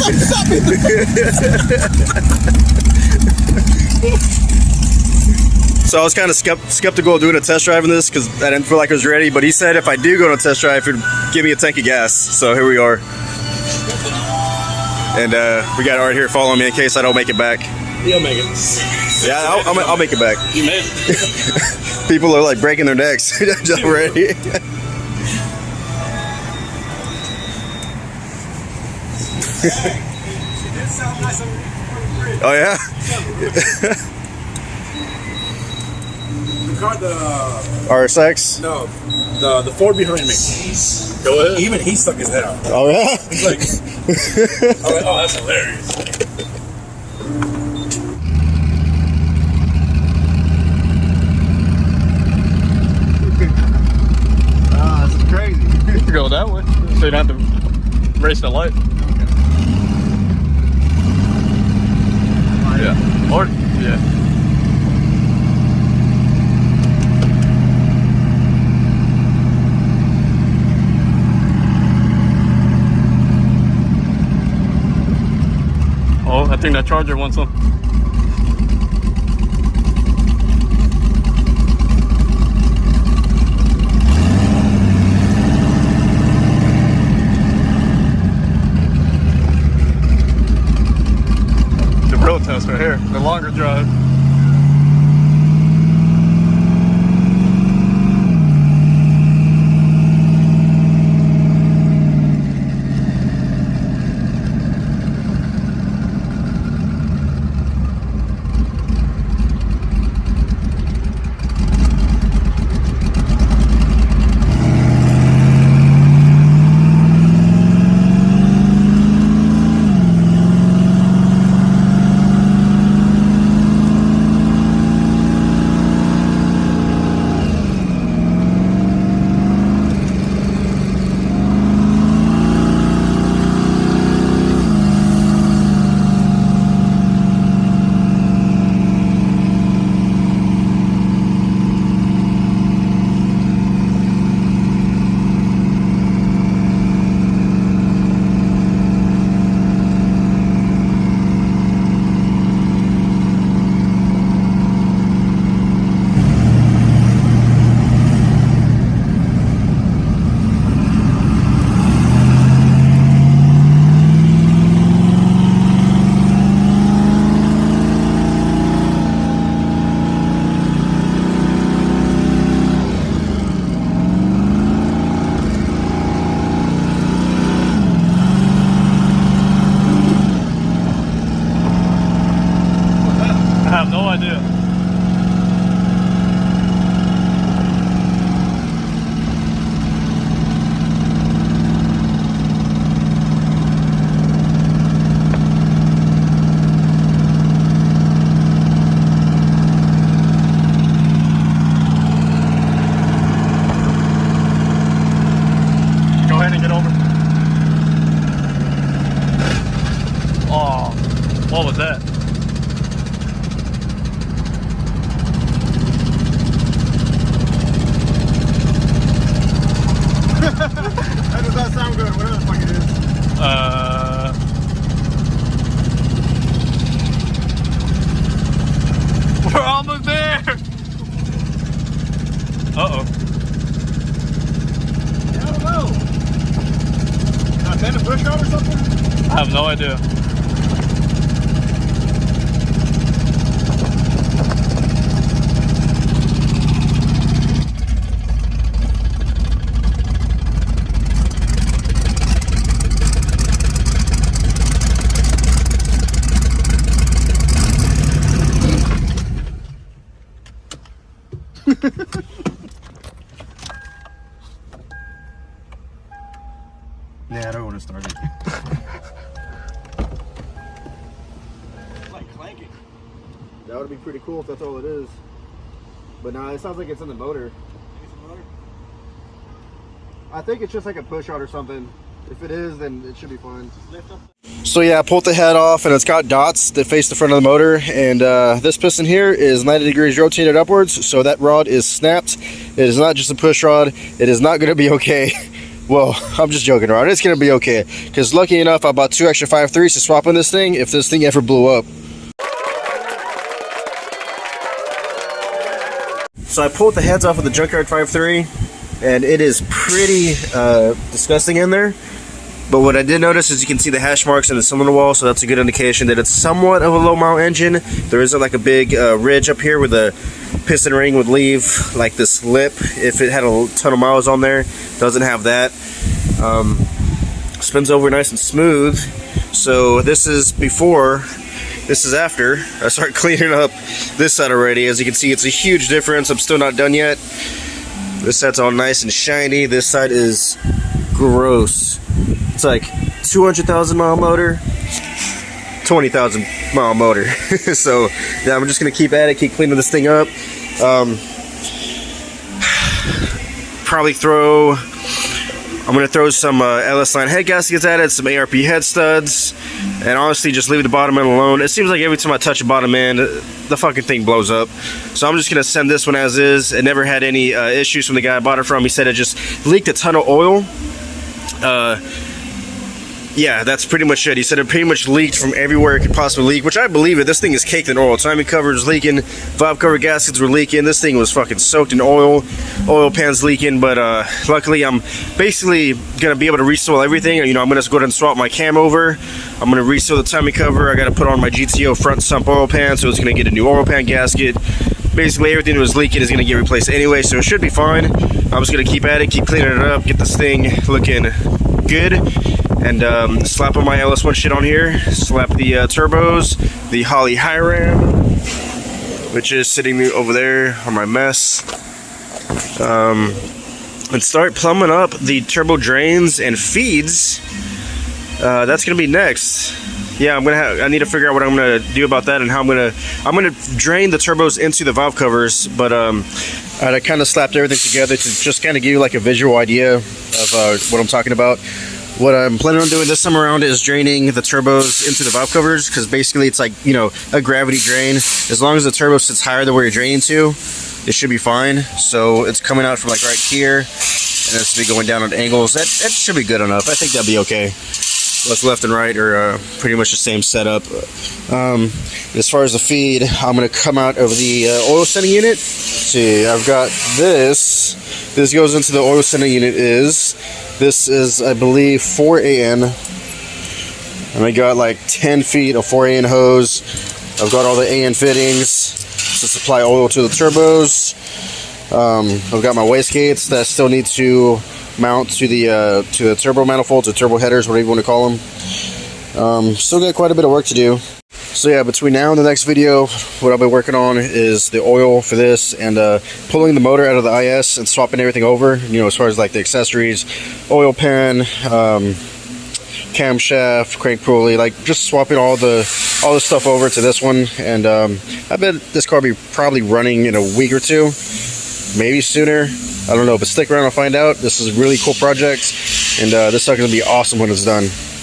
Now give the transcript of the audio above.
Stop me! So I was kind of skeptical of doing a test drive in this because I didn't feel like I was ready. But he said if I do go on a test drive, it'd give me a tank of gas. So here we are. And we got Art here following me in case I don't make it back. You'll make it. Yeah, I'll make it back. You made it. People are like breaking their necks already. Oh yeah. The RSX? No, the Ford behind me. Go ahead. Even he stuck his head out. Oh yeah. He's like, I'm like, oh, that's hilarious. This is crazy. You can go that way, so you don't have to race the light. Okay. Yeah. Or yeah. Oh, I think that Charger wants some. The road test right here, the longer drive. I have no idea. Go ahead and get over. Oh, what was that? That does not sound good, whatever the fuck it is. We're almost there! Uh-oh. I don't know. Can I bend a bush out or something? I have no idea. Yeah, I don't want to start it. It's like clanking. That would be pretty cool if that's all it is. But nah, it sounds like it's in the motor. Think it's a motor? I think it's just like a push rod or something. If it is, then it should be fine. Lift up. So yeah, I pulled the head off and it's got dots that face the front of the motor, and this piston here is 90 degrees rotated upwards, so that rod is snapped. It is not just a push rod. It is not going to be okay. Well, I'm just joking around. It's gonna be okay. Because lucky enough, I bought 2 extra 5.3s to swap on this thing if this thing ever blew up. So I pulled the heads off of the junkyard 5.3, and it is pretty disgusting in there. But what I did notice is you can see the hash marks in the cylinder wall, so that's a good indication that it's somewhat of a low mile engine. There isn't like a big ridge up here where the piston ring would leave like this lip if it had a ton of miles on there. Doesn't have that. Spins over nice and smooth. So this is before, this is after. I start cleaning up this side already. As you can see, it's a huge difference. I'm still not done yet. This side's all nice and shiny. This side is gross. It's like 200,000 mile motor, 20,000 mile motor. So yeah, I'm just gonna keep at it, keep cleaning this thing up. I'm gonna throw some LS line head gaskets at it, some ARP head studs, and honestly just leave the bottom end alone. It seems like every time I touch a bottom end, the fucking thing blows up. So I'm just gonna send this one as is. It never had any issues from the guy I bought it from. He said it just leaked a ton of oil. Yeah, that's pretty much it. He said it pretty much leaked from everywhere it could possibly leak, which I believe it. This thing is caked in oil. Timing cover was leaking, valve cover gaskets were leaking. This thing was fucking soaked in oil. Oil pans leaking, but luckily I'm basically gonna be able to reseal everything. You know, I'm gonna just go ahead and swap my cam over. I'm gonna reseal the timing cover. I gotta put on my GTO front sump oil pan, so it's gonna get a new oil pan gasket. Basically everything that was leaking is gonna get replaced anyway, so it should be fine. I'm just gonna keep at it, keep cleaning it up, get this thing looking good. And slap on my LS1 shit on here. Slap the turbos, the Holley high ram, which is sitting over there on my mess. And start plumbing up the turbo drains and feeds. That's gonna be next. Yeah, I need to figure out what I'm gonna do about that and how I'm gonna drain the turbos into the valve covers. But I kind of slapped everything together to just kind of give you like a visual idea of what I'm talking about. What I'm planning on doing this time around is draining the turbos into the valve covers, because basically it's like, you know, a gravity drain. As long as the turbo sits higher than where you're draining to, it should be fine. So it's coming out from like right here, and it's be going down at angles. That should be good enough. I think that'll be okay. What's left and right are pretty much the same setup. As far as the feed, I'm going to come out of the oil sending unit. Let's see, I've got this. This goes into the oil sending unit. This is, I believe, 4AN. And I got like 10 feet of 4AN hose. I've got all the AN fittings to supply oil to the turbos. I've got my wastegates that still need to mount to the turbo manifolds or turbo headers, whatever you want to call them. Still got quite a bit of work to do. So yeah, between now and the next video, what I'll be working on is the oil for this and pulling the motor out of the IS and swapping everything over, you know, as far as like the accessories, oil pan, camshaft, crank pulley, like just swapping all the stuff over to this one. And I bet this car will be probably running in a week or two, maybe sooner. I don't know, but stick around and find out. This is a really cool project, and this is going to be awesome when it's done.